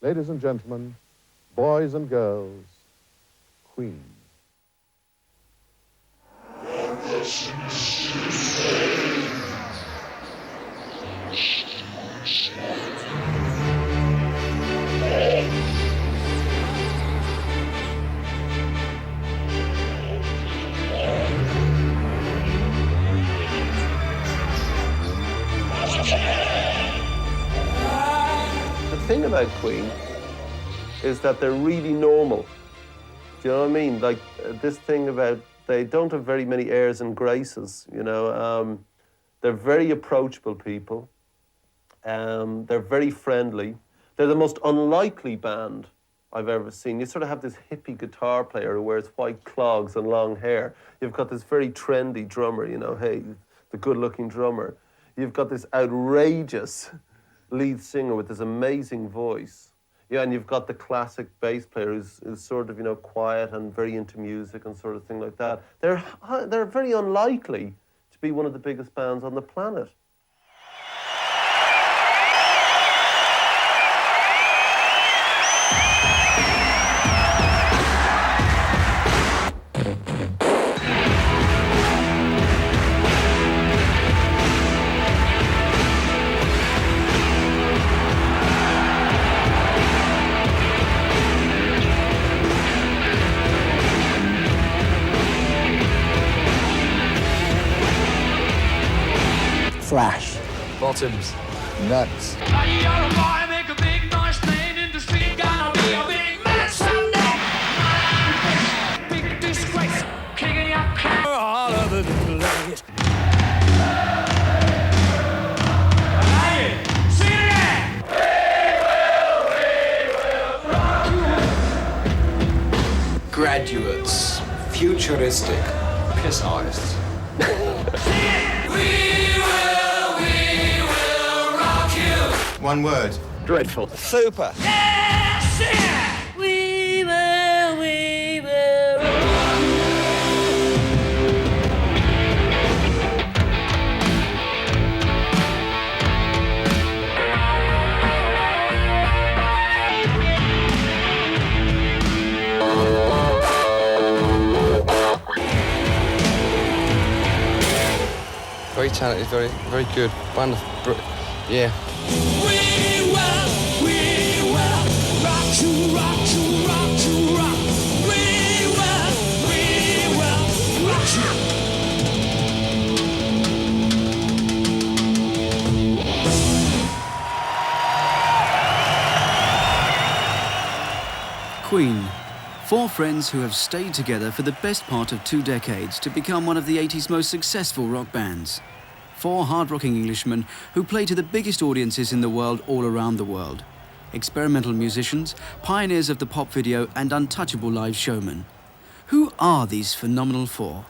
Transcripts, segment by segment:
Ladies and gentlemen, boys and girls, Queen. The thing about Queen is that they're really normal. Do you know what I mean? Like this thing about they don't have very many airs and graces, you know. They're very approachable people. They're very friendly. They're the most unlikely band I've ever seen. You sort of have this hippie guitar player who wears white clogs and long hair. You've got this very trendy drummer, you know, hey, the good-looking drummer. You've got this outrageous lead singer with this amazing voice. Yeah, and you've got the classic bass player who's sort of, you know, quiet and very into music and sort of thing like that. They're very unlikely to be one of the biggest bands on the planet. Flash. Bottoms. Nuts. Graduates. Futuristic. Piss artists. One word. Dreadful. Super. We will Very talented, very good. Wonderful. Yeah. We will rock you, rock you, rock you, rock. We will rock you. Queen. Four friends who have stayed together for the best part of 2 decades to become one of the 80s most successful rock bands. Four hard-rocking Englishmen who play to the biggest audiences in the world all around the world. Experimental musicians, pioneers of the pop video and untouchable live showmen. Who are these phenomenal four?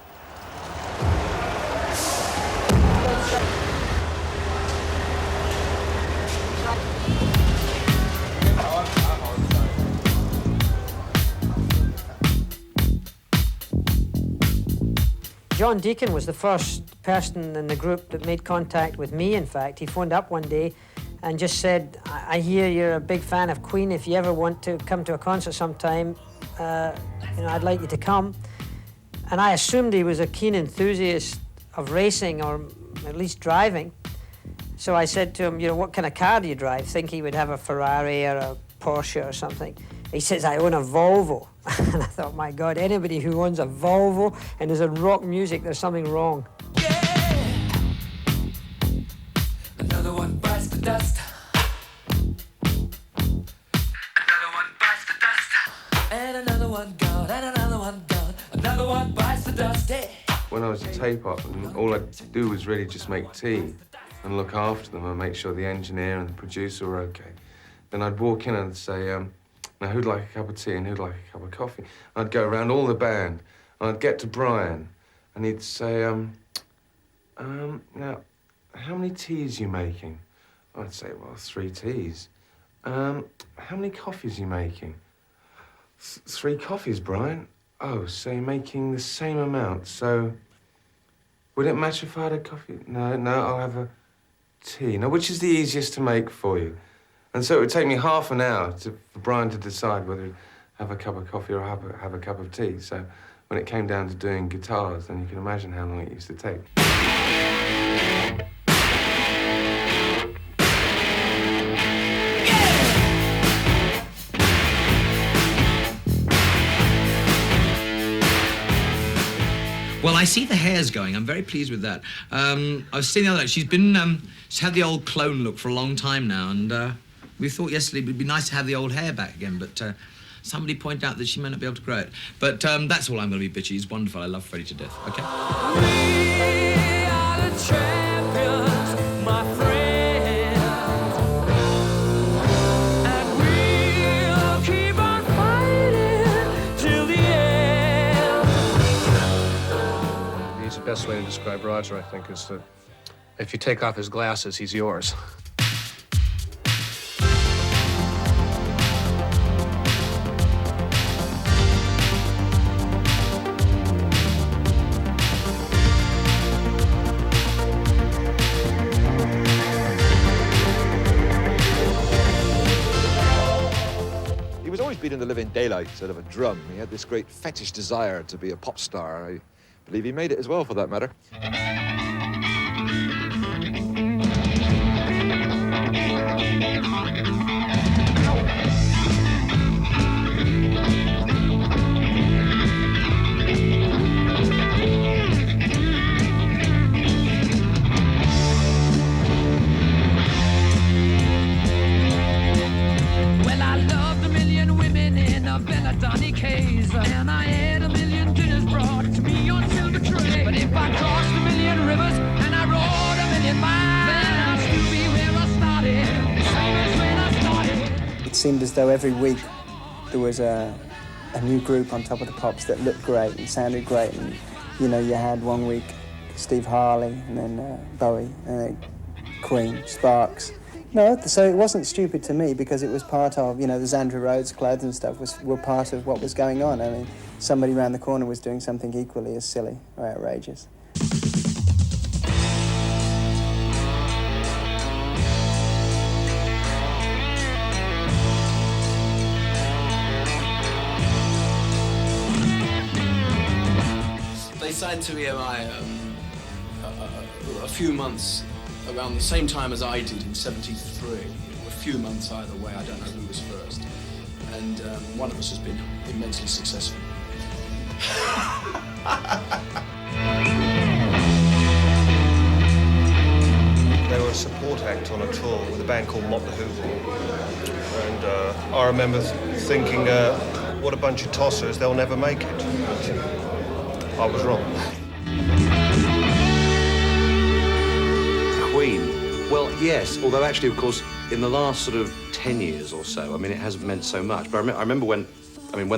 John Deacon was the first person in the group that made contact with me, in fact. He phoned up one day and just said, I hear you're a big fan of Queen. If you ever want to come to a concert sometime, I'd like you to come. And I assumed he was a keen enthusiast of racing or at least driving. So I said to him, what kind of car do you drive? Think he would have a Ferrari or a Porsche or something. He says, I own a Volvo. And I thought, my God, anybody who owns a Volvo and is in rock music, there's something wrong. Yeah. Another one bites the dust. Another one bites the dust. And another one gone, and another one gone. Another one bites the dust. Yeah. When I was a tape op, all I'd do was really just make tea and look after them and make sure the engineer and the producer were okay. Then I'd walk in and say, now who'd like a cup of tea and who'd like a cup of coffee? And I'd go around all the band and I'd get to Brian and he'd say, now, how many teas are you making? I'd say, well, 3 teas. How many coffees are you making? 3 coffees, Brian. Oh, so you're making the same amount. So, would it match if I had a coffee? No, I'll have a tea. Now, which is the easiest to make for you? And so it would take me half an hour for Brian to decide whether to have a cup of coffee or have a cup of tea. So when it came down to doing guitars, then you can imagine how long it used to take. Well, I see the hair's going. I'm very pleased with that. I was seeing the other night, she's had the old clone look for a long time now, and we thought yesterday it would be nice to have the old hair back again, but somebody pointed out that she may not be able to grow it. But that's all I'm going to be bitchy. He's wonderful. I love Freddie to death, okay? We are the champions, my friends, and we'll keep on fighting till the end. The easy best way to describe Roger, I think, is that if you take off his glasses, he's yours. He was always beating the living daylights out of a drum. He had this great fetish desire to be a pop star. I believe he made it as well, for that matter. Well, I loved a million women in a Belladonna case, and I had a million dinners brought to me on silver tray. But if I crossed a million rivers and I rode a million miles, then I'd still be where I started, same as when I started. It seemed as though every week there was a new group on Top of the Pops that looked great and sounded great. And, you know, you had one week Steve Harley, and then Bowie, and then Queen, Sparks. No, so it wasn't stupid to me because it was part of, you know, the Zandra Rhodes clothes and stuff were part of what was going on. I mean, somebody around the corner was doing something equally as silly or outrageous. They signed to EMI a few months around the same time as I did in '73. A few months either way, I don't know who was first. And one of us has been immensely successful. They were a support act on a tour with a band called Mott the Hoople. And I remember thinking, what a bunch of tossers, they'll never make it. I was wrong. Queen. Well, yes, although actually, of course, in the last sort of 10 years or so, I mean, it hasn't meant so much. But I remember when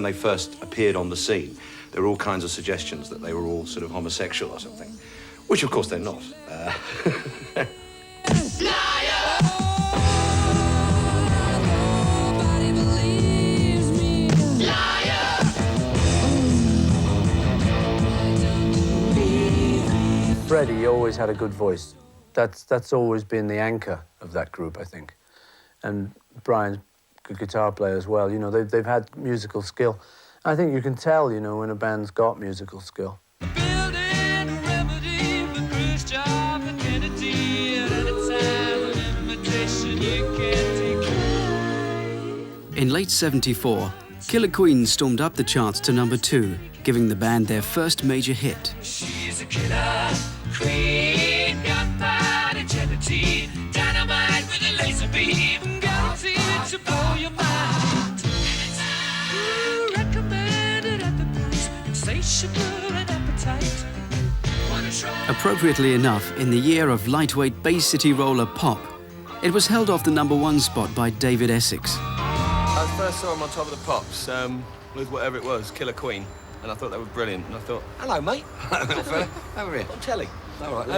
they first appeared on the scene, there were all kinds of suggestions that they were all sort of homosexual or something, which, of course, they're not. Freddie always had a good voice. That's always been the anchor of that group, I think. And Brian's a good guitar player as well. You know, they've had musical skill. I think you can tell, you know, when a band's got musical skill. In late '74, Killer Queen stormed up the charts to #2, giving the band their first major hit. She's a killer queen, gunpowder gelatine, dynamite with a laser beam, guaranteed to blow your mind. Ooh, recommended at the price, insatiable and appetite. Appropriately enough, in the year of lightweight Bay City roller pop, it was held off the #1 spot by David Essex. I first saw him on Top of the Pops with whatever it was, Killer Queen, and I thought they were brilliant. And I thought, hello, mate. Little fella, over here. On telly. All right,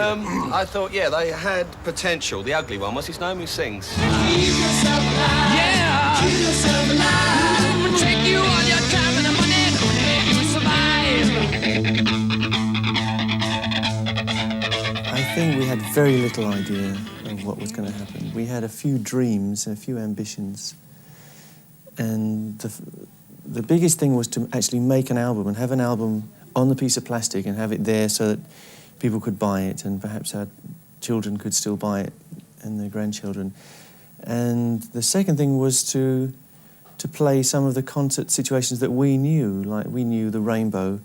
I thought, yeah, they had potential. The ugly one, what's his name? Who sings? Keep yourself alive. Yeah. Keep yourself alive. We'll take you all your time and the money to make you survive. I think we had very little idea of what was going to happen. We had a few dreams and a few ambitions, and the biggest thing was to actually make an album and have an album on the piece of plastic and have it there so that people could buy it, and perhaps our children could still buy it, and their grandchildren. And the second thing was to play some of the concert situations that we knew, like we knew the Rainbow.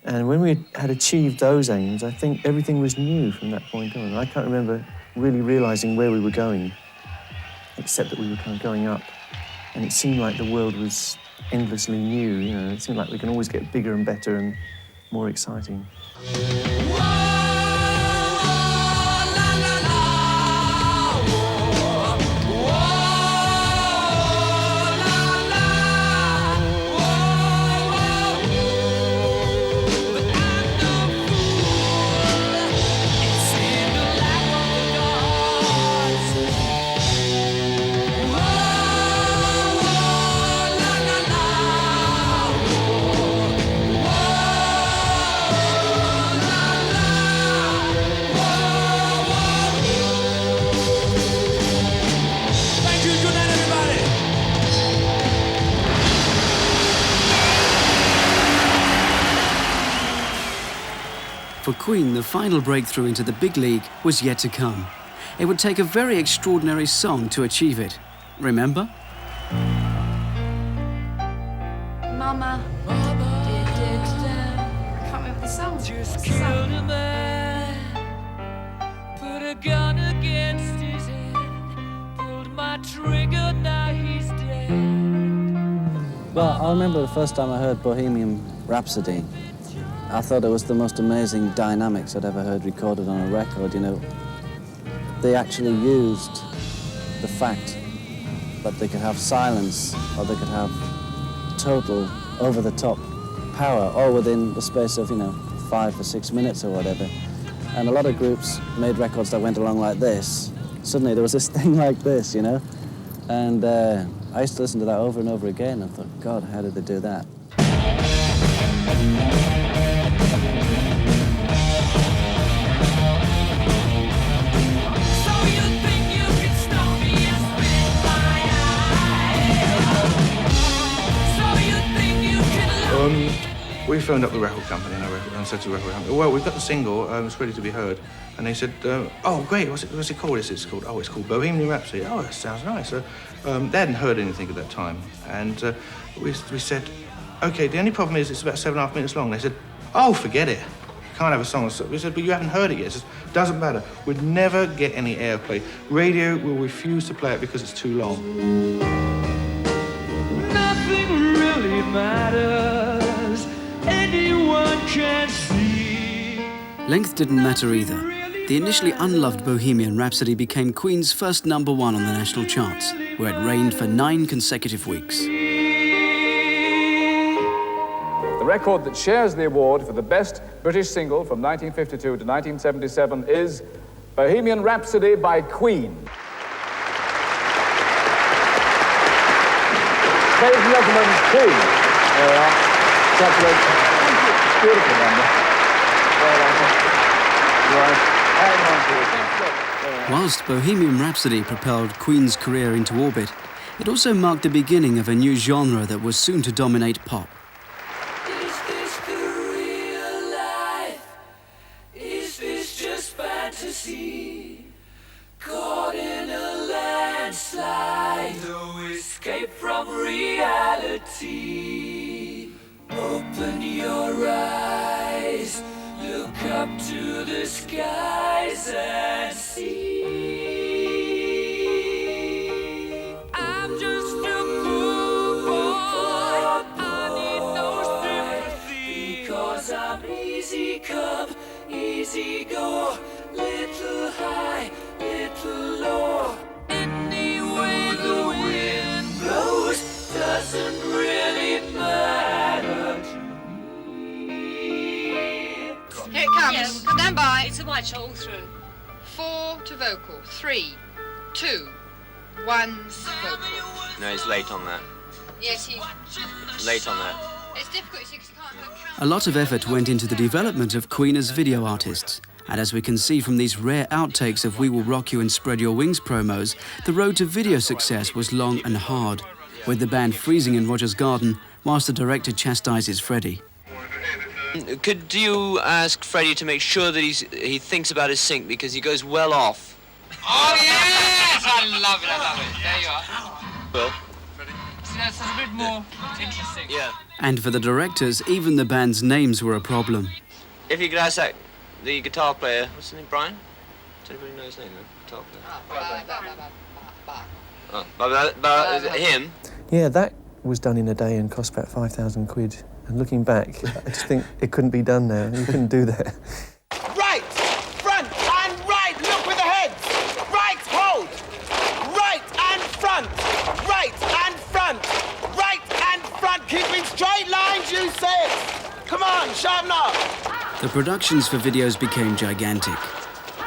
And when we had achieved those aims, I think everything was new from that point on. I can't remember really realising where we were going, except that we were kind of going up. And it seemed like the world was endlessly new, you know. It seemed like we can always get bigger and better and more exciting. For Queen, the final breakthrough into the big league was yet to come. It would take a very extraordinary song to achieve it. Remember? Mama. I can't remember the song. Just killed a man, put a gun against his head, pulled my trigger, now he's dead. Well, I remember the first time I heard Bohemian Rhapsody. I thought it was the most amazing dynamics I'd ever heard recorded on a record, you know. They actually used the fact that they could have silence or they could have total, over-the-top power, all within the space of, 5 or 6 minutes or whatever. And a lot of groups made records that went along like this. Suddenly there was this thing like this, you know? And I used to listen to that over and over again. I thought, God, how did they do that? We phoned up the record company and said to the record company, well, we've got the single, it's ready to be heard. And they said, oh, great, what's it called? It's called Bohemian Rhapsody. Oh, that sounds nice. They hadn't heard anything at that time. And we said, OK, the only problem is it's about 7.5 minutes long. They said, oh, forget it. You can't have a song. We said, but you haven't heard it yet. It doesn't matter. We'd never get any airplay. Radio will refuse to play it because it's too long. Nothing really matters. Anyone can see. Length didn't matter either. The initially unloved Bohemian Rhapsody became Queen's first #1 on the national charts, where it reigned for 9 consecutive weeks. The record that shares the award for the best British single from 1952 to 1977 is Bohemian Rhapsody by Queen. Ladies and gentlemen, Queen. There we are. Congratulations. Beautiful number. Whilst Bohemian Rhapsody propelled Queen's career into orbit, it also marked the beginning of a new genre that was soon to dominate pop. Is this the real life? Is this just fantasy? Caught in a landslide, no escape from reality. Open your eyes, look up to the skies and see. I'm just a poor boy, I need no sympathy, because I'm easy come, easy go, little high, little low. Any way the wind blows doesn't really matter to me. Here it comes. Yes. Stand by. It's a white all through. 4 to vocal. 3, 2, 1 vocal. No, he's late on that. Yes, he's Late on that. It's difficult because you can't have A lot of effort went into the development of Queen as video artists, And as we can see from these rare outtakes of We Will Rock You and Spread Your Wings promos, the road to video success was long and hard, with the band freezing in Roger's garden whilst the director chastises Freddie. Could you ask Freddie to make sure that he thinks about his sync, because he goes well off? Oh, yes! I love it, I love it. There you are. Well, So that's a bit more interesting. yeah. And for the directors, even the band's names were a problem. If you could ask that, the guitar player, what's his name, Brian? Does anybody know his name, though? Guitar player. Oh, is it him? Yeah, that was done in a day and cost about 5,000 quid. And looking back, I just think it couldn't be done now. You couldn't do that. Right, front and right, look with the heads. Right, hold. Right and front. Right and front. Right and front. Keeping straight lines, you say it. Come on, sharpen up. The productions for videos became gigantic.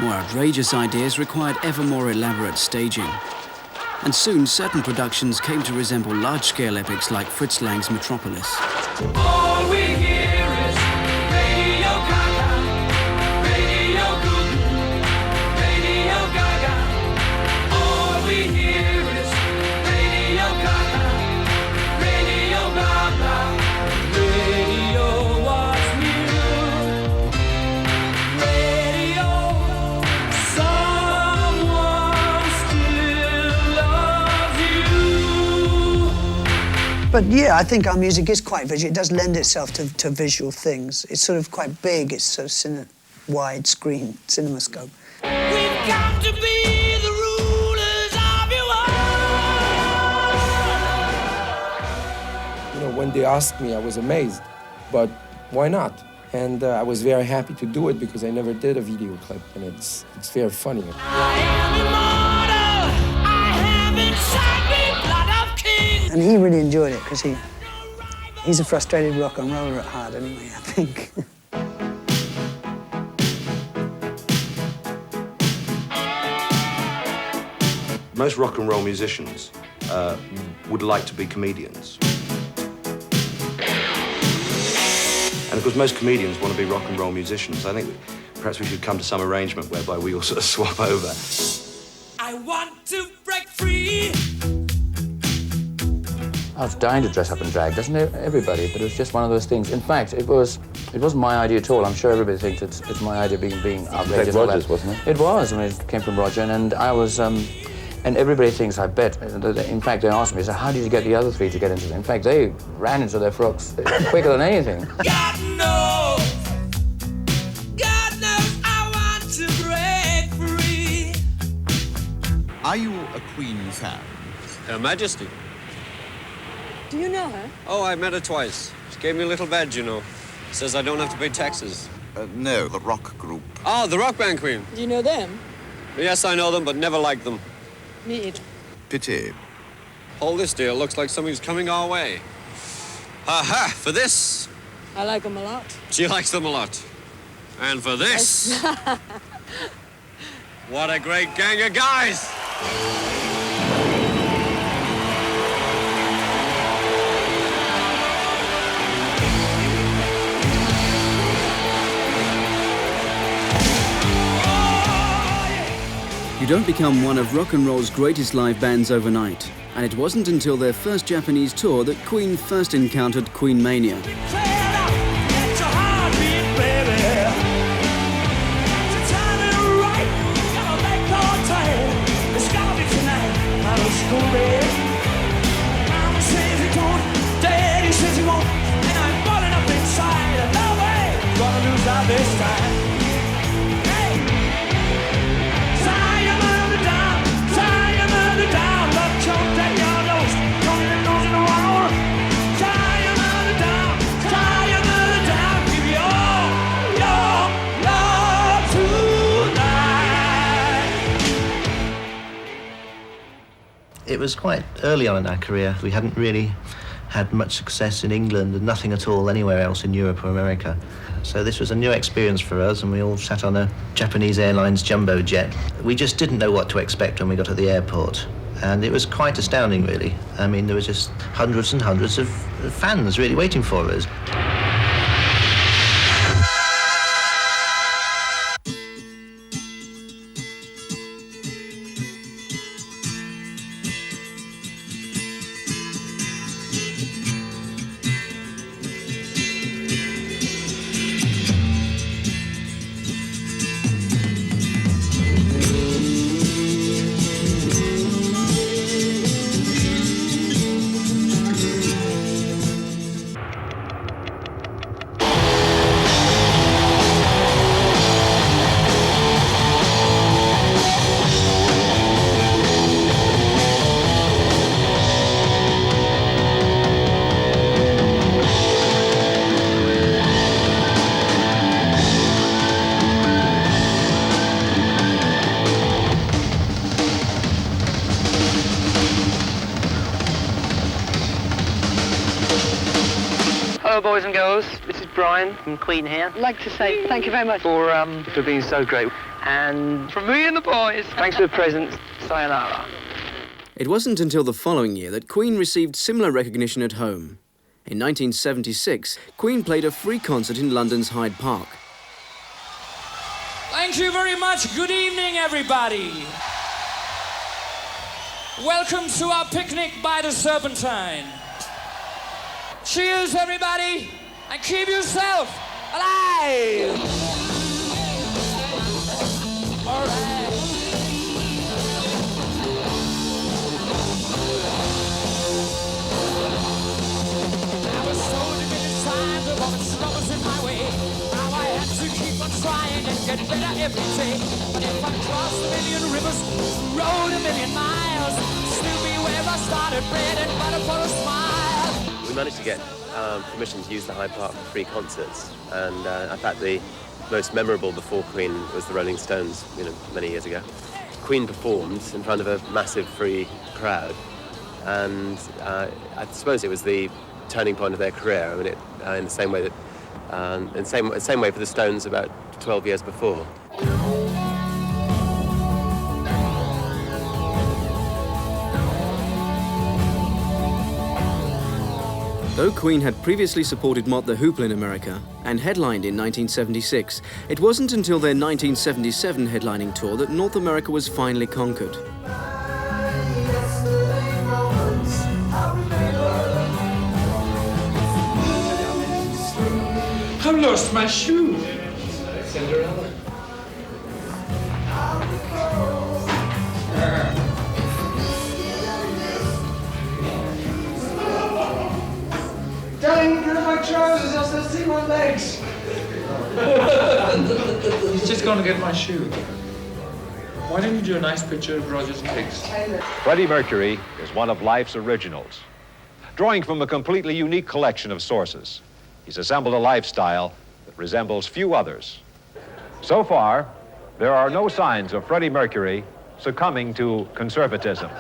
More outrageous ideas required ever more elaborate staging. And soon, certain productions came to resemble large-scale epics like Fritz Lang's Metropolis. All we hear is Radio Gaga, Radio Goo Goo, Radio Gaga. All we hear is Radio Gaga, Radio Gaga. Radio what's new. Radio, someone still loves you. But yeah, I think our music is quite visual. It does lend itself to visual things. It's sort of quite big. It's sort of widescreen, cinemascope. We've come to be the rulers of your world. You know, when they asked me, I was amazed. But why not? And I was very happy to do it because I never did a video clip, and it's very funny. And he really enjoyed it because he's a frustrated rock and roller at heart anyway, I think. Most rock and roll musicians would like to be comedians. And of course, most comedians want to be rock and roll musicians. I think perhaps we should come to some arrangement whereby we all sort of swap over. I want to break free. I was dying to dress up in drag, doesn't everybody? But it was just one of those things. In fact, it wasn't my idea at all. I'm sure everybody thinks it's my idea being outrageous. Roger's, wasn't it? It was. I mean, it came from Roger, and I was. And everybody thinks, I bet. In fact, they asked me, so how did you get the other three to get into it? In fact, they ran into their frocks quicker than anything. God knows I want to break free. Are you a Queen fan? Her Majesty. Do you know her? Oh, I met her twice. She gave me a little badge, you know. Says I don't have to pay taxes. No, the rock group. Oh, the rock band Queen. Do you know them? Yes, I know them, but never liked them. Me either. Pity. Hold this, dear. Looks like something's coming our way. Ha-ha! For this, I like them a lot. she likes them a lot. And for this, what a great gang of guys! You don't become one of rock and roll's greatest live bands overnight, and it wasn't until their first Japanese tour that Queen first encountered Queen Mania. It was quite early on in our career. We hadn't really had much success in England and nothing at all anywhere else in Europe or America. So this was a new experience for us, and we all sat on a Japanese Airlines jumbo jet. We just didn't know what to expect when we got to the airport. And it was quite astounding, really. I mean, there were just hundreds and hundreds of fans really waiting for us. Hello, boys and girls. This is Brian from Queen here. I'd like to say thank you very much. For being so great. And from me and the boys, thanks for the presents. Sayonara. It wasn't until the following year that Queen received similar recognition at home. In 1976, Queen played a free concert in London's Hyde Park. Thank you very much. Good evening, everybody. Welcome to our picnic by the Serpentine. Cheers, everybody, and keep yourself alive. All right. I was so defeated times of all the troubles in my way. Now I have to keep on trying and get better every day. But if I cross a million rivers, rode a million miles, still be where I started, bread and butter for a smile. We managed to get permission to use the Hyde Park for free concerts, and in fact the most memorable before Queen was the Rolling Stones, many years ago. Queen performed in front of a massive free crowd, and I suppose it was the turning point of their career. I mean, in the same way that, in the same way for the Stones about 12 years before. Though Queen had previously supported Mott the Hoople in America and headlined in 1976, it wasn't until their 1977 headlining tour that North America was finally conquered. I've lost my shoe. Cinderella. Darling, get my trousers, I'll still see my legs. He's just going to get my shoe. Why don't you do a nice picture of Rogers and Hicks? Freddie Mercury is one of life's originals. Drawing from a completely unique collection of sources, he's assembled a lifestyle that resembles few others. So far, there are no signs of Freddie Mercury succumbing to conservatism.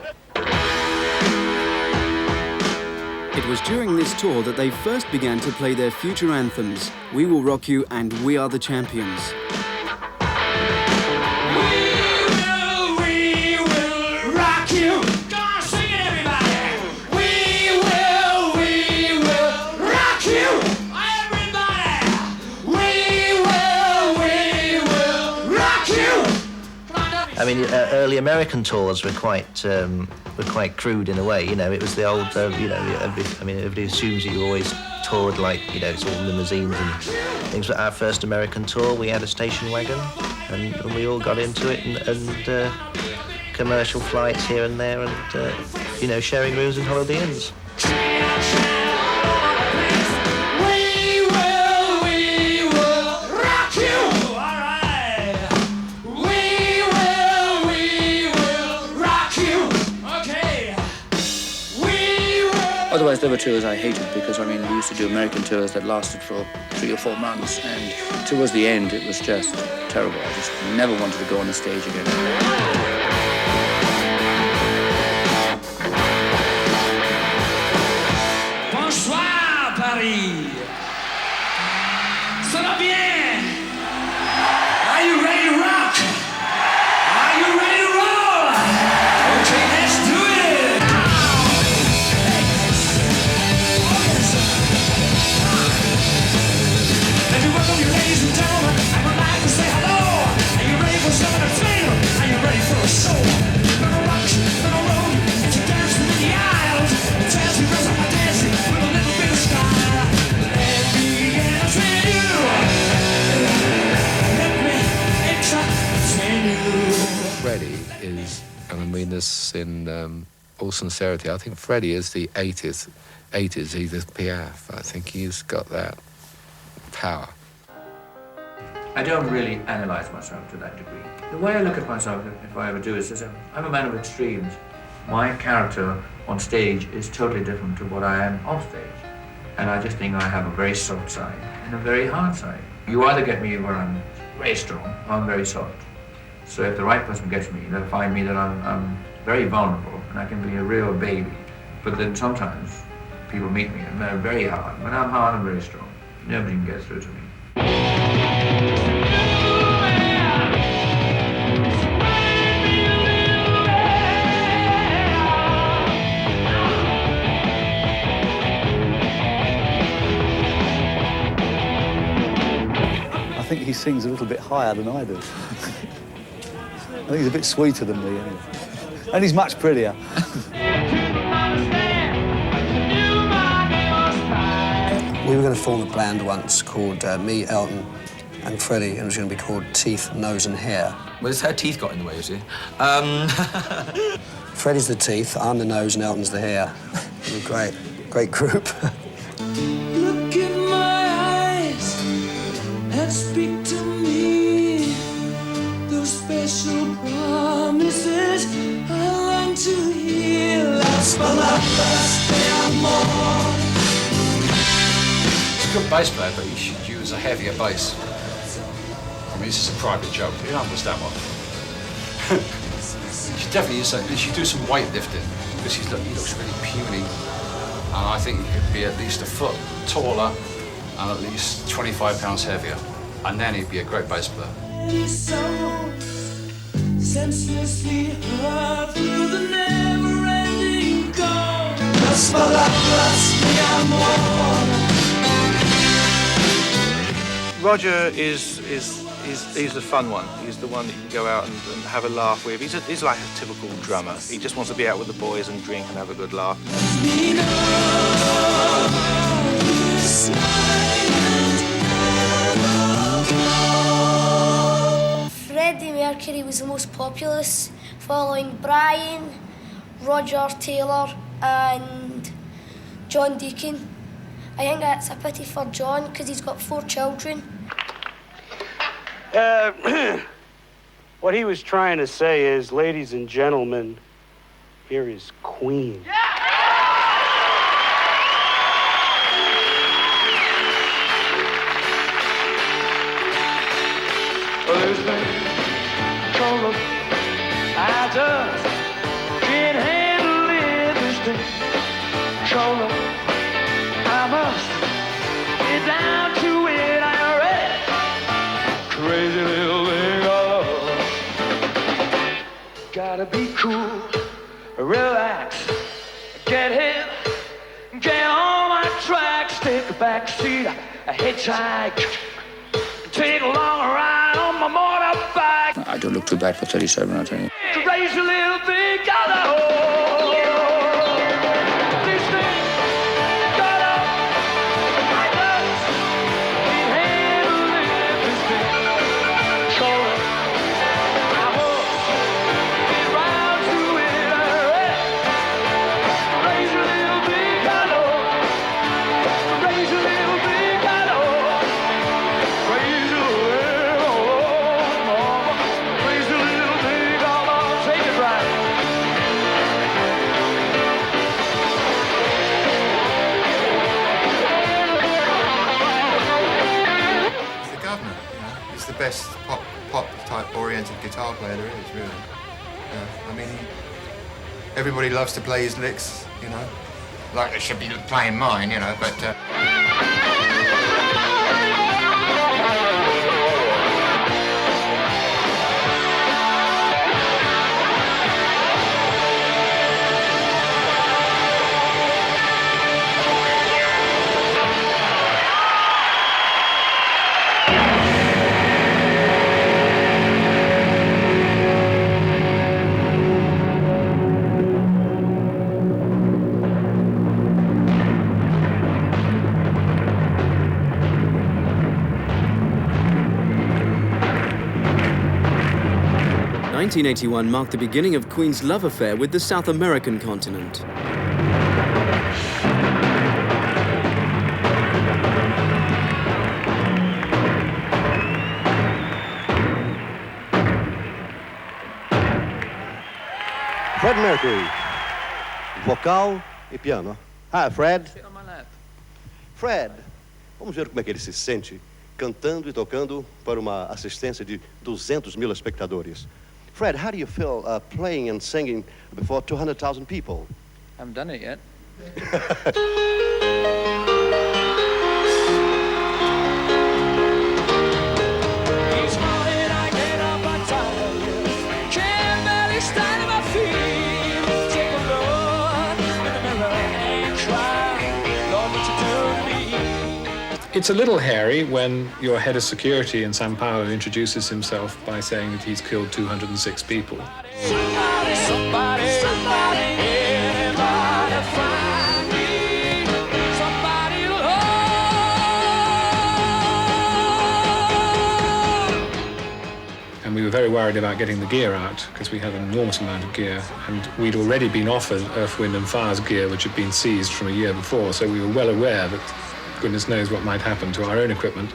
It was during this tour that they first began to play their future anthems, We Will Rock You and We Are the Champions. We will rock you. Come on, sing it, everybody. We will rock you. Everybody. We will rock you. I mean, early American tours were quite crude in a way. It was the old, everybody assumes that you always toured like, it's all limousines and things. But our first American tour, we had a station wagon, and we all got into it, and commercial flights here and there, and sharing rooms in Holiday Inns. We will rock you. All right. We will rock you. Okay. Otherwise, there were tours I hated because, we used to do American tours that lasted for 3 or 4 months, and towards the end, it was just terrible. I just never wanted to go on the stage again. Bonsoir, Paris. Ça va bien? Are you ready to rock? Are you ready to roll? Okay, let's do it. Let me welcome you, ladies and gentlemen. I would like to say hello. Are you ready for some entertainment? Are you ready for a show? Gonna rock you, gonna roll you. If you dance through the aisles, dance the rest of my dancing with a little bit of style. Let me entertain you. Let me entertain you. Freddie is, and I mean this in all sincerity, I think Freddie is the 80s Edith Piaf. I think he's got that power. I don't really analyze myself to that degree. The way I look at myself, if I ever do, is that I'm a man of extremes. My character on stage is totally different to what I am off stage. And I just think I have a very soft side and a very hard side. You either get me where I'm very strong or I'm very soft. So if the right person gets me, they'll find me that I'm very vulnerable and I can be a real baby. But then sometimes people meet me, and they're very hard. When I'm hard, I'm very strong. Nobody can get through to me. I think he sings a little bit higher than I do. I think he's a bit sweeter than me, anyway. And he's much prettier. We were going to form a band once called me, Elton, and Freddie, and it was going to be called Teeth, Nose and Hair. Well, it's how teeth got in the way, you see. Freddie's the teeth, I'm the nose, and Elton's the hair. We're great, great group. Look in my eyes and speak to me. Those special promises I long to hear. Las palabras de amor. He's a good bass player, but he should use a heavier bass. I mean, this is a private joke. You don't understand what. He should definitely he should do some weightlifting because he looks really puny. And I think he could be at least a foot taller and at least 25 pounds heavier. And then he'd be a great bass player. Senselessly hurt through the never-ending goal. Las palabras de amor. Roger is the fun one. He's the one that you can go out and have a laugh with. He's like a typical drummer. He just wants to be out with the boys and drink and have a good laugh. Freddie Mercury was the most populous, following Brian, Roger Taylor and John Deacon. I think that's a pity for John because he's got 4 children. What he was trying to say is, ladies and gentlemen, here is Queen. Losing control, I just can't handle it. Losing control, I must get down to it. I'm ready. Crazy little thing of love. Gotta be cool, relax, get hit, get on my tracks, take a back seat, a hitchhike, take a long ride on my motorbike. I don't look too bad for 37, I'll tell you. Raise a little bit, gotta hold. This thing, gotta, I just can't handle it. This thing, control it. I must get round to it. Raise a little bit, gotta, raise a little bit, gotta, raise a little, mama, raise a little bit, gotta, take it right. He's the governor, you know. He's the best pop type oriented guitar player there is, really. I mean, everybody loves to play his licks, you know. Like they should be playing mine, you know, but. – 1981 marked the beginning of Queen's love affair with the South American continent. Fred Mercury, vocal e piano. Hi, Fred. Sit on my lap. Fred, vamos ver como é que ele se sente cantando e tocando para uma assistência de 200 mil espectadores. Fred, how do you feel playing and singing before 200,000 people? Haven't done it yet. It's a little hairy when your head of security in Sao Paulo introduces himself by saying that he's killed 206 people. And we were very worried about getting the gear out because we had an enormous amount of gear, and we'd already been offered Earth, Wind and Fire's gear, which had been seized from a year before, so we were well aware that goodness knows what might happen to our own equipment.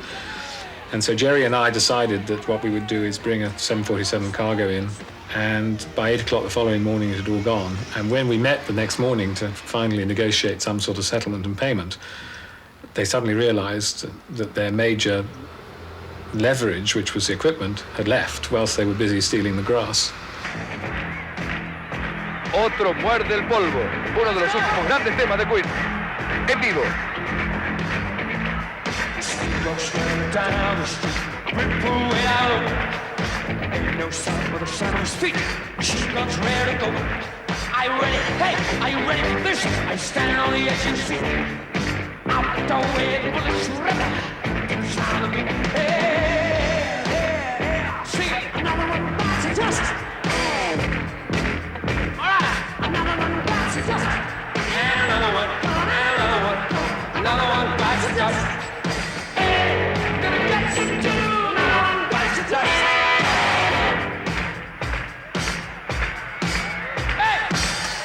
And so Jerry and I decided that what we would do is bring a 747 cargo in, and by 8 o'clock the following morning it had all gone. And when we met the next morning to finally negotiate some sort of settlement and payment, they suddenly realized that their major leverage, which was the equipment, had left whilst they were busy stealing the grass. Otro muerde el polvo, uno de los últimos grandes temas de Queen, en vivo. Down the street, ripple way out. Ain't no sound but the sound of his feet. Machine guns ready to go. Are you ready? Hey, are you ready for this? I'm standing on the edge, you see. Out the way, bullets ripping inside of me. Hey, hey, hey. See, another one bites the dust. All right, another one bites the dust. And another one bites the dust.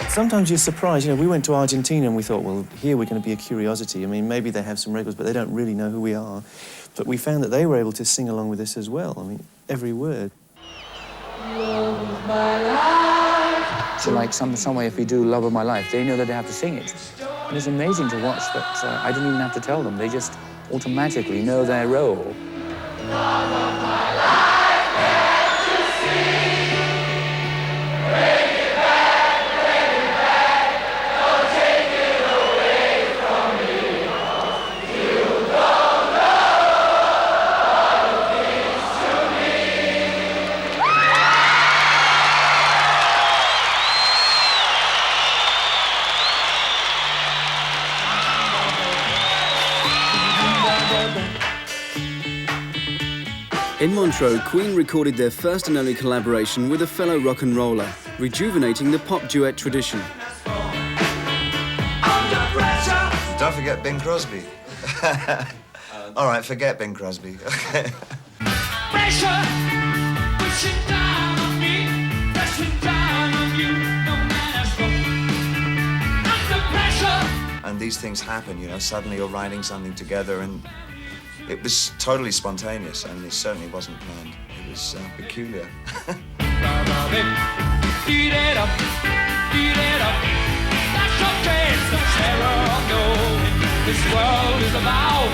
Sometimes you're surprised. You know, we went to Argentina and we thought, well, here we're going to be a curiosity. I mean, maybe they have some records, but they don't really know who we are. But we found that they were able to sing along with us as well. I mean, every word. So like some way, if we do Love of My Life, they know that they have to sing it. And it's amazing to watch that I didn't even have to tell them. They just automatically know their role. Love of my life, can't you see? Bring it back, don't take it away from me. You don't know all the things to me. In Montreux, Queen recorded their first and only collaboration with a fellow rock and roller, rejuvenating the pop duet tradition. Don't forget Bing Crosby. All right, forget Bing Crosby. Okay. Pressure, pushing down on me, pressing down on you, no matter what. Under pressure. And these things happen, you know, suddenly you're writing something together, and it was totally spontaneous, and it certainly wasn't planned. It was peculiar. Eat it up, that's okay, it's the terror of knowing this world is about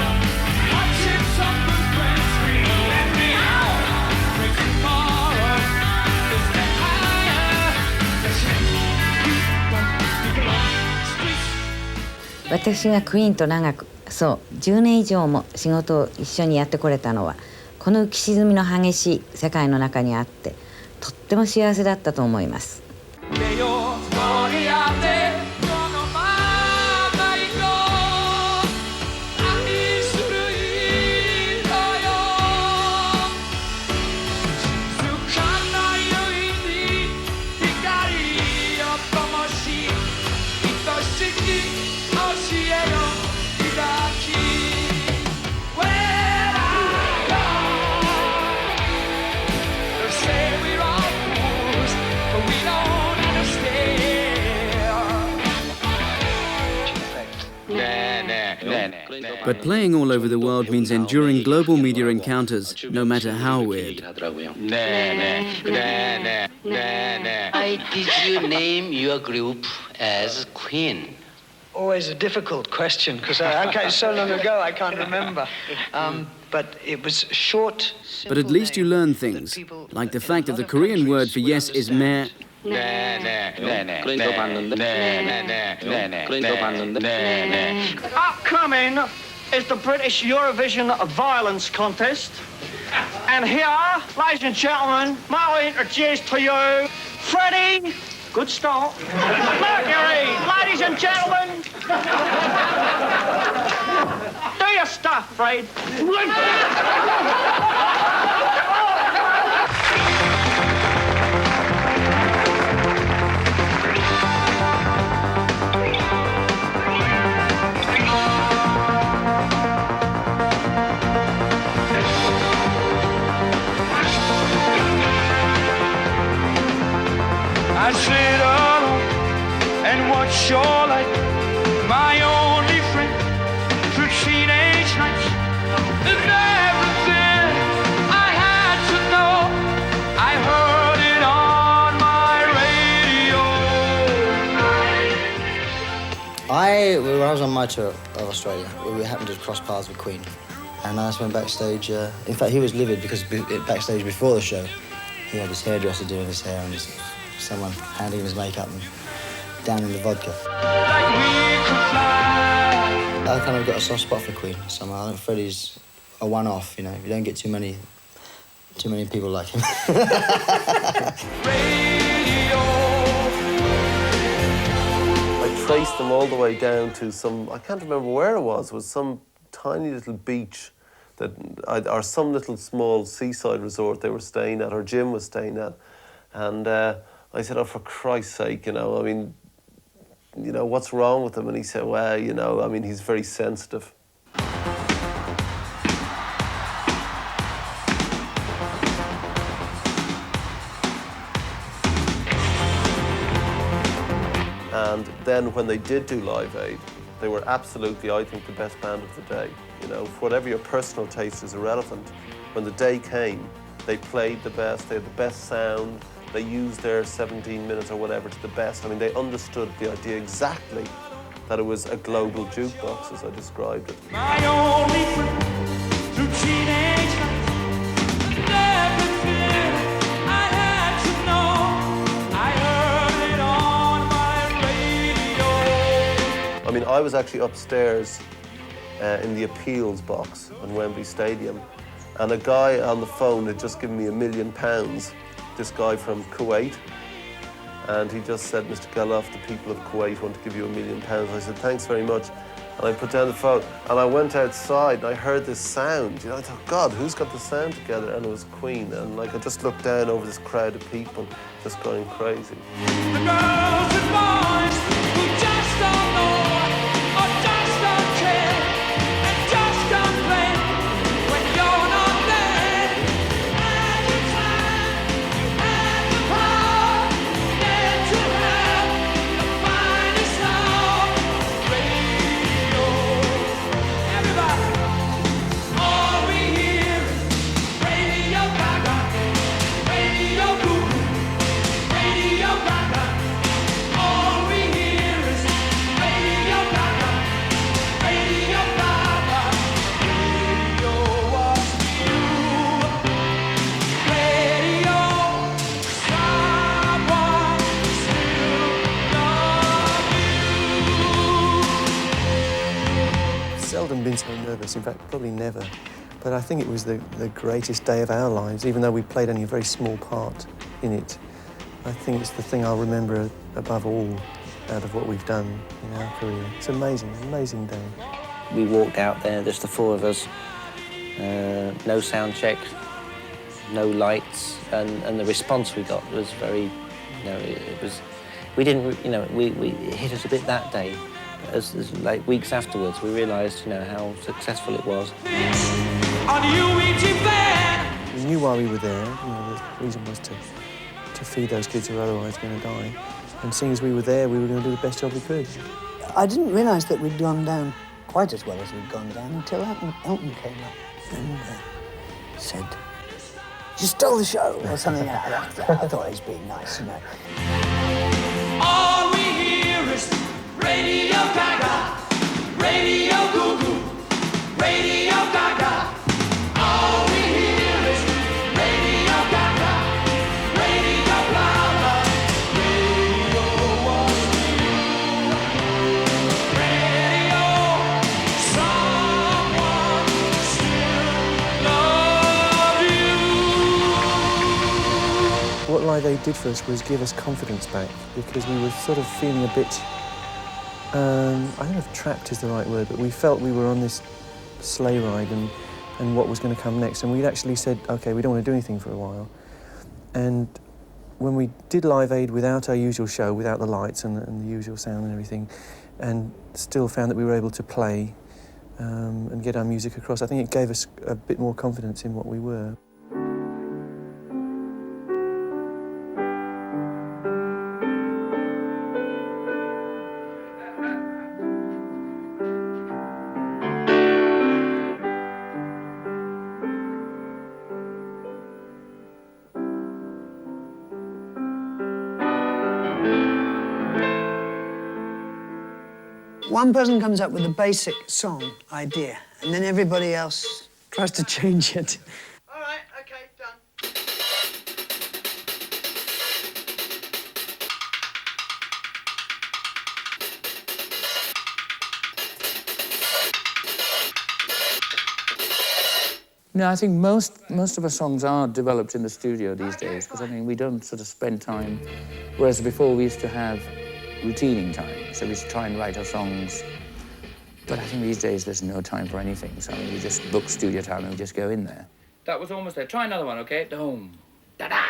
watching something grand scream, let me out, break tomorrow, is the higher, the 私がクイーンと長くそう10年以上も仕事を一緒にやってこれたのはこの浮き沈みの激しい世界の中にあってとっても幸せだったと思います。But playing all over the world means enduring global media encounters, no matter how weird. Why did you name your group as Queen? Always a difficult question, because so long ago I can't remember. But it was short. But at least you learn things, like the fact that the Korean word for yes is meh, Upcoming is the British Eurovision Violence Contest. And here, ladies and gentlemen, may I introduce to you Freddie. Good start. Mercury, ladies and gentlemen. Do your stuff, Fred. I sit alone and watch your light, my only friend through teenage nights. And everything I had to know, I heard it on my radio. When I was on my tour of Australia, we happened to cross paths with Queen, and I just went backstage. In fact, he was livid because backstage before the show, he had his hairdresser doing his hair and someone handing him his makeup and down in the vodka. I kind of got a soft spot for Queen somehow. I think Freddie's a one-off, you know. You don't get too many people like him. I traced them all the way down to some, I can't remember where it was some tiny little beach or some little small seaside resort they were staying at, or Jim was staying at. And I said, oh, for Christ's sake, you know, I mean, you know, what's wrong with him? And he said, well, you know, I mean, he's very sensitive. And then when they did do Live Aid, they were absolutely, I think, the best band of the day. You know, whatever your personal taste is irrelevant. When the day came, they played the best, they had the best sound, they used their 17 minutes or whatever to the best. I mean, they understood the idea exactly that it was a global jukebox, as I described it. My only friend through teenage nights, and everything I had to know, I heard it on my radio. I mean, I was actually upstairs in the appeals box in Wembley Stadium, and a guy on the phone had just given me £1 million, this guy from Kuwait, and he just said, Mr. Geloff, the people of Kuwait want to give you £1 million. I said, thanks very much. And I put down the phone, and I went outside, and I heard this sound. You know, I thought, God, who's got the sound together? And it was Queen. And like, I just looked down over this crowd of people, just going crazy. The girls and boys who just don't know, or just don't care, and just complain when you're not there. At the time, you had the power, then to have the finest hour. Radio. Everybody, all we hear is Radio Gaga, Radio Goo, Radio Gaga. All we hear is Radio Gaga, Radio Gaga. Radio was you. Radio, someone still love you. Seldom been so nervous, in fact, probably never. But I think it was the greatest day of our lives, even though we played only a very small part in it. I think it's the thing I'll remember above all out of what we've done in our career. It's amazing, amazing day. We walked out there, just the four of us, no sound check, no lights, and the response we got was very, you know, it was, we didn't, you know, it hit us a bit that day. As like weeks afterwards, we realised, you know, how successful it was. We knew why we were there. You know, the reason was to feed those kids who were otherwise going to die. And seeing as we were there, we were going to do the best job we could. I didn't realise that we'd gone down quite as well as we'd gone down until Elton came up and said, "You stole the show," or something like that. I thought he was being nice, you know. All we hear is Radio Gaga, Radio Goo Goo, Radio Gaga. All we hear is Radio Gaga, Radio blah blah, Live Aid did for us was give us confidence back, because we were sort of feeling a bit, I don't know if trapped is the right word, but we felt we were on this sleigh ride and what was going to come next. And we'd actually said, OK, we don't want to do anything for a while. And when we did Live Aid without our usual show, without the lights and the usual sound and everything, and still found that we were able to play and get our music across, I think it gave us a bit more confidence in what we were. One person comes up with a basic song idea, and then everybody else tries to change it. All right, okay, done. No, I think most of our songs are developed in the studio these days, because I mean we don't sort of spend time, whereas before we used to have routinning time, so we used to try and write our songs. But I think these days there's no time for anything, so I mean, we just book studio time and we just go in there. That was almost there. Try another one, okay? Dome. Da-da.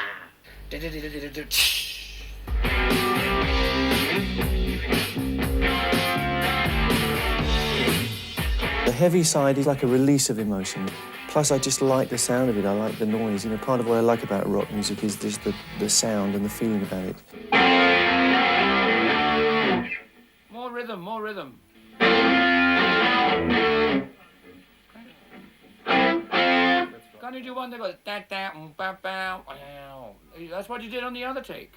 The heavy side is like a release of emotion. Plus, I just like the sound of it. I like the noise. You know, part of what I like about rock music is just the sound and the feeling about it. More rhythm, more rhythm. Can you do one that goes da da ba ba? That's what you did on the other take.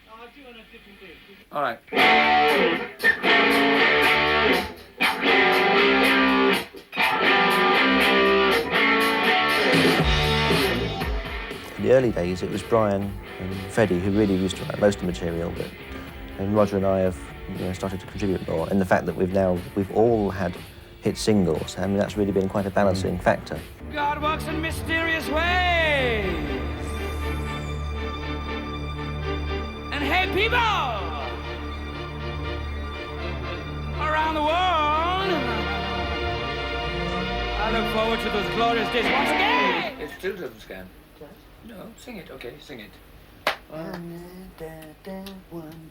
I'll do on a different take. All right. In the early days, it was Brian and Freddie who really used to write most of the material, and Roger and I have started to contribute more. And the fact that we've all had hit singles, I mean, that's really been quite a balancing factor. God works in mysterious ways. And hey, people around the world, I look forward to those glorious days once again. It still doesn't scan. No, sing it. Okay, sing it. One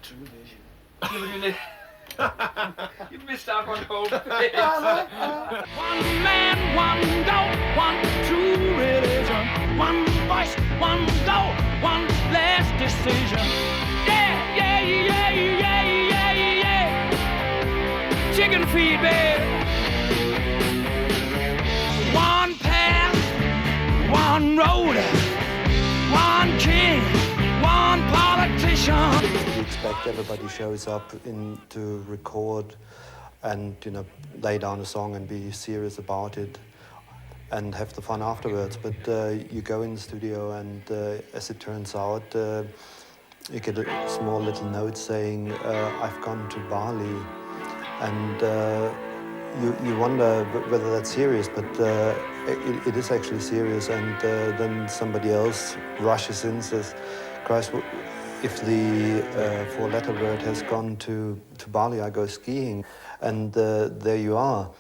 true vision. You missed out on whole thing. One man, one goal, one true religion. One voice, one goal, one last decision. Yeah, yeah, yeah, yeah, yeah, yeah. Chicken feed, babe. One path, one road, one king, one politician. We expect everybody shows up to record and lay down a song and be serious about it and have the fun afterwards. But you go in the studio and as it turns out, you get a small little note saying, I've gone to Bali. And you wonder whether that's serious, but it is actually serious. And then somebody else rushes in and says, Christ, if the four-letter word has gone to Bali, I go skiing. And there you are.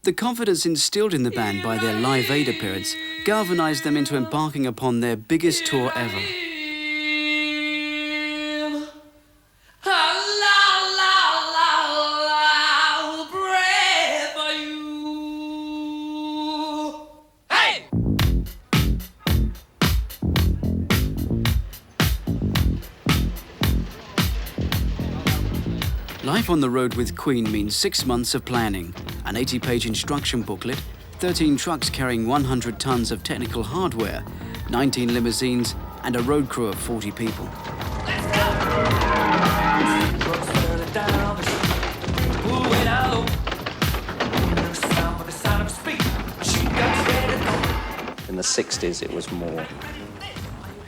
The confidence instilled in the band by their Live Aid appearance galvanised them into embarking upon their biggest tour ever. Life on the road with Queen means 6 months of planning, an 80-page instruction booklet, 13 trucks carrying 100 tons of technical hardware, 19 limousines, and a road crew of 40 people. In the 60s, it was more,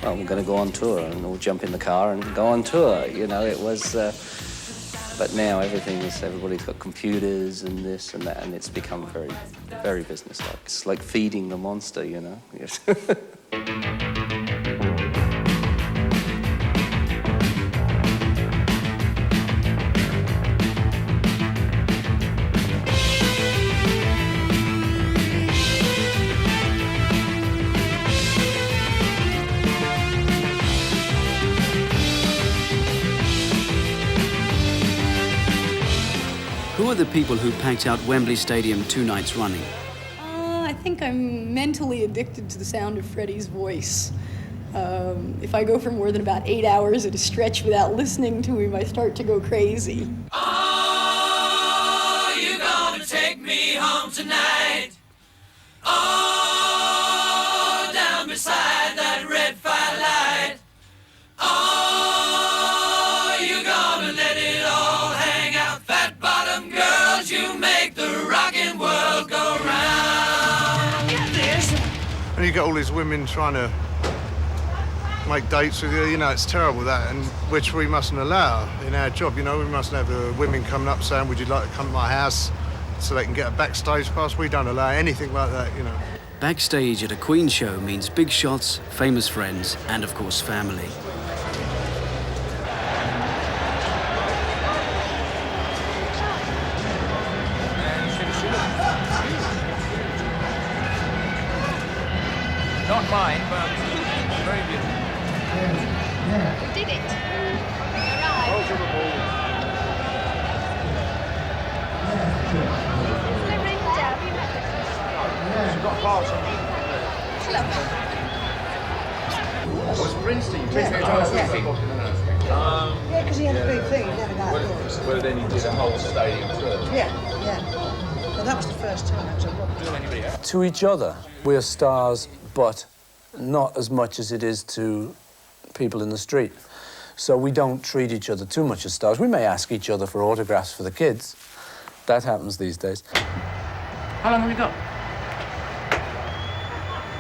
well, we're going to go on tour and we'll jump in the car and go on tour. You know, it was But now everybody's got computers and this and that, and it's become very, very businesslike. It's like feeding the monster, you know? Yes. Who are the people who packed out Wembley Stadium 2 nights running? I think I'm mentally addicted to the sound of Freddie's voice. If I go for more than about 8 hours at a stretch without listening to him, I start to go crazy. Are you gonna take me home tonight? Oh, down beside that red firelight. Oh, you gonna let it all hang out, fat bottom girls, you make the rockin' world go round. Get this. And you get all these women trying to make dates with you, you know, it's terrible that, and which we mustn't allow in our job, you know. We mustn't have the women coming up saying, would you like to come to my house so they can get a backstage pass. We don't allow anything like that, you know. Backstage at a Queen show means big shots, famous friends, and of course family. Not mine, but very beautiful. Did it? Was Springsteen? Yeah, because he had a big thing, he never got outdoors. Well, then he did a whole stadium tour. Yeah. Well, that was the first time that was a rock. To each other, we're stars, but not as much as it is to people in the street. So we don't treat each other too much as stars. We may ask each other for autographs for the kids. That happens these days. How long have we got?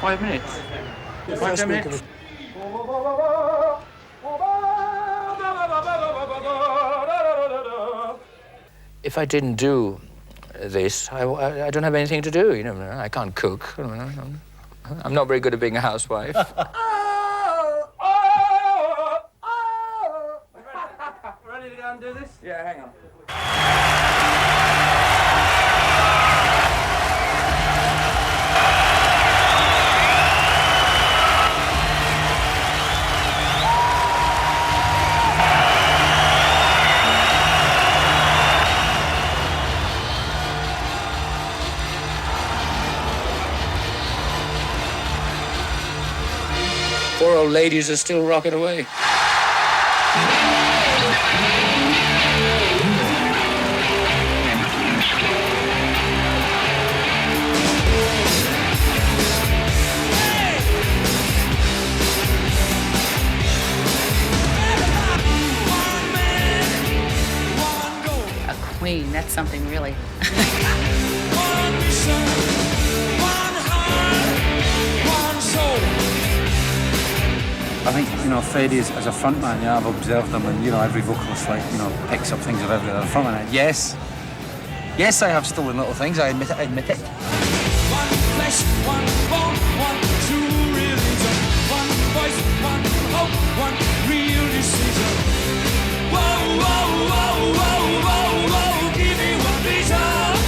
5 minutes. 5, 10 minutes. If I didn't do this, I don't have anything to do, you know. I can't cook. I'm not very good at being a housewife. Ready to go and do this? Yeah, hang on. Poor old ladies are still rocking away. A queen, that's something really. I think, you know, Freddie as a frontman, you know, I've observed them, and, you know, every vocalist, like, you know, picks up things of every other frontman. And yes, I have stolen little things, I admit it. One flesh, one bone, one true religion. One voice, one hope, one real decision. Whoa, whoa, whoa, whoa, whoa, whoa, give me one vision.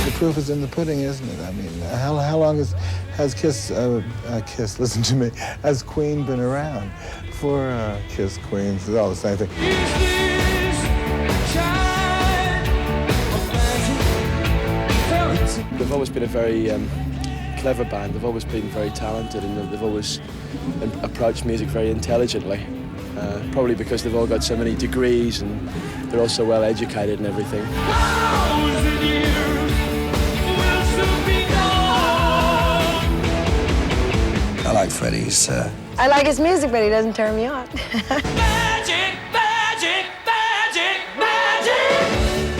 The proof is in the pudding, isn't it? I mean, how long has Kiss, listen to me, has Queen been around? For Kiss, Queens, it's all the same thing. They've always been a very clever band. They've always been very talented, and they've always approached music very intelligently. Probably because they've all got so many degrees and they're all so well educated and everything. I like Freddie's. I like his music, but he doesn't turn me on.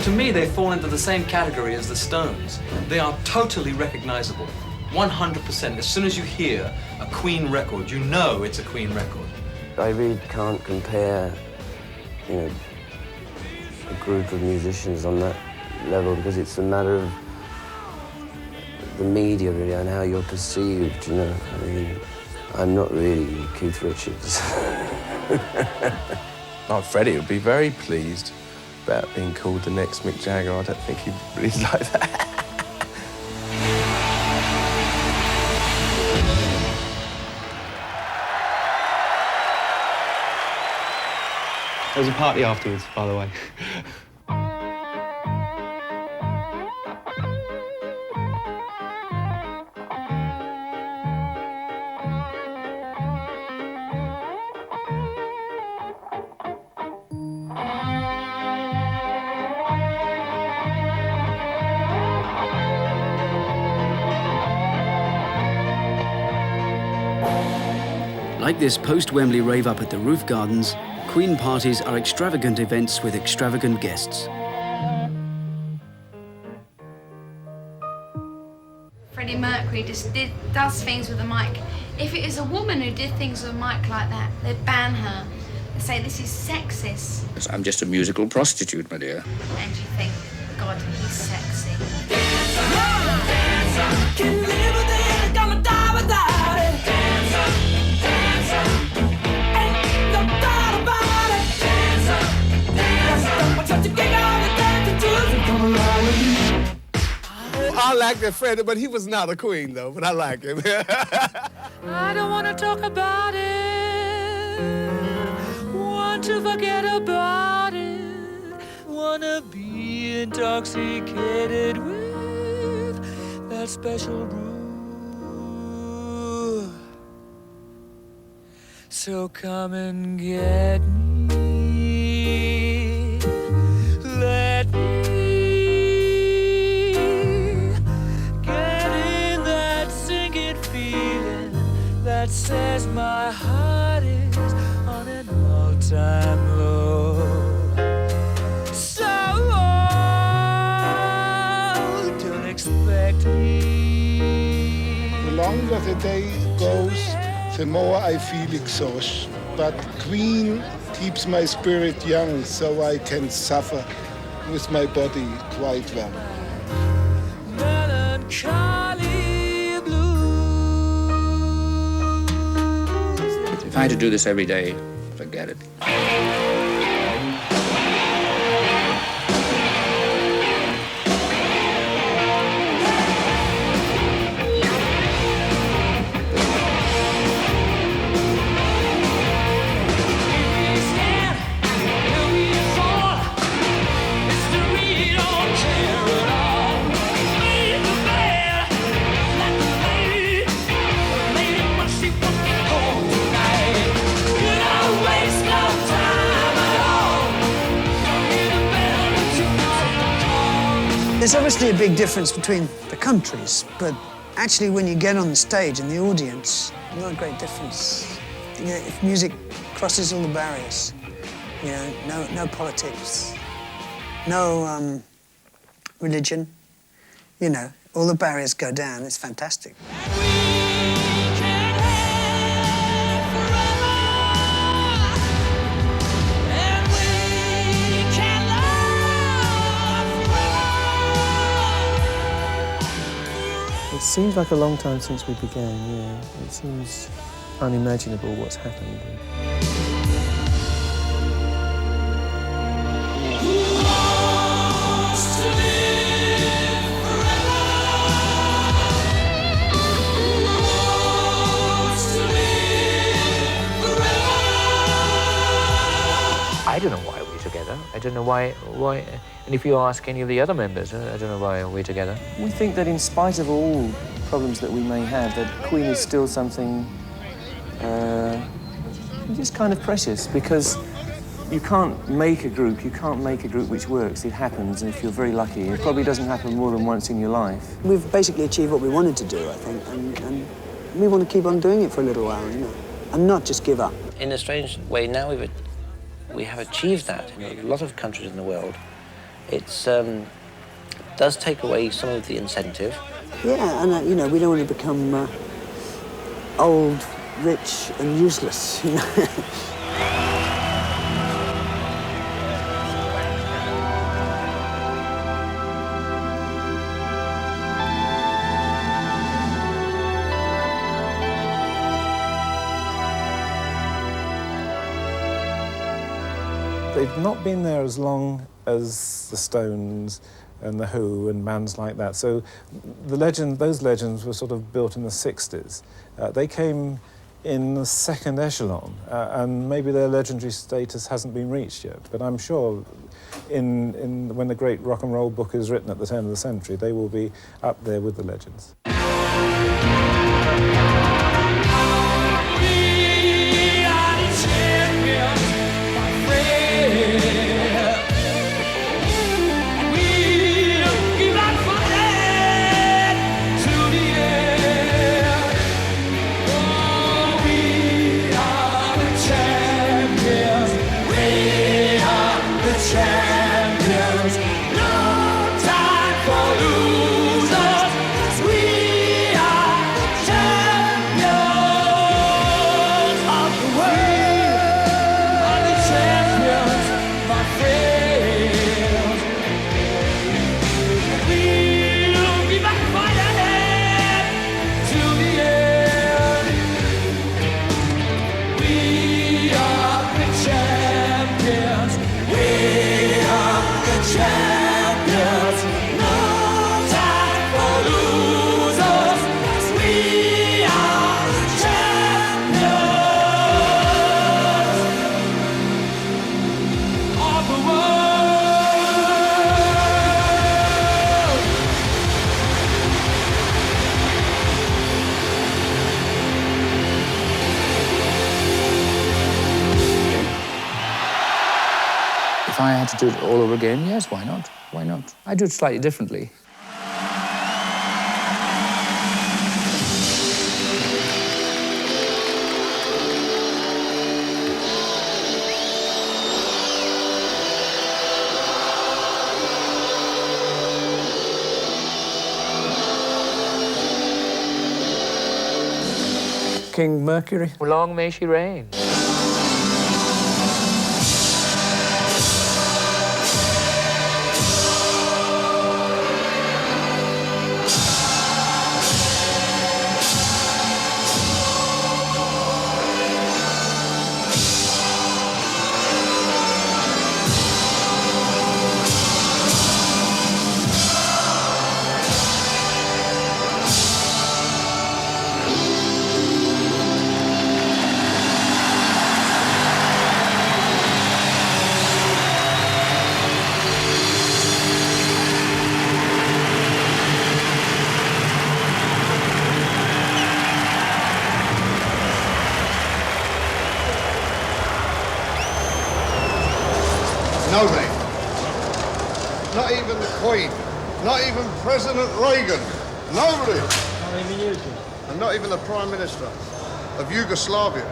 To me, they fall into the same category as the Stones. They are totally recognizable, 100%. As soon as you hear a Queen record, you know it's a Queen record. I really can't compare, you know, a group of musicians on that level, because it's a matter of the media, really, and how you're perceived, you know. I mean, I'm not really Keith Richards. Oh, Freddie would be very pleased about being called the next Mick Jagger. I don't think he'd really like that. There was a party afterwards, by the way. Like this post-Wembley rave up at the Roof Gardens, Queen parties are extravagant events with extravagant guests. Freddie Mercury just does things with a mic. If it is a woman who did things with a mic like that, they'd ban her. They'd say this is sexist. I'm just a musical prostitute, my dear. And you think, God, he's sexy. I like that Freddie, but he was not a queen, though, but I like him. I don't want to talk about it. Want to forget about it. Want to be intoxicated with that special brew. So come and get me. Let me that says my heart is on an all-time low. So don't expect me. The longer the day goes, the more I feel exhaustion. But Queen keeps my spirit young, so I can suffer with my body quite well. Melancholy. If I had to do this every day, forget it. There's obviously a big difference between the countries, but actually when you get on the stage and the audience, not a great difference. You know, if music crosses all the barriers, you know, no politics, no religion, you know, all the barriers go down, it's fantastic. It seems like a long time since we began, yeah. It seems unimaginable what's happened. I don't know why we're together. I don't know why. And if you ask any of the other members, I don't know why we're together. We think that in spite of all problems that we may have, that Queen is still something just kind of precious, because you can't make a group which works. It happens, and if you're very lucky, it probably doesn't happen more than once in your life. We've basically achieved what we wanted to do, I think, and we want to keep on doing it for a little while, you know, and not just give up. In a strange way, now we have achieved that in a lot of countries in the world. It's does take away some of the incentive. Yeah, and you know, we don't want to become old, rich, and useless. You know? They've not been there as long as the Stones and the Who and bands like that. So those legends were sort of built in the 60s. They came in the second echelon, and maybe their legendary status hasn't been reached yet. But I'm sure when the great rock and roll book is written at the turn of the century, they will be up there with the legends. Champions, no time for losers. We are champions of the world. Are the champions, my friends. We'll be back fighting to the end. We are the champions. We are the champions, no time for losers. We are the champions of the world. If I had to do it all over again, yes, why not? Why not? I do it slightly differently. King Mercury. Long may she reign. Nobody. Not even the Queen. Not even President Reagan. Nobody. And not even the Prime Minister of Yugoslavia.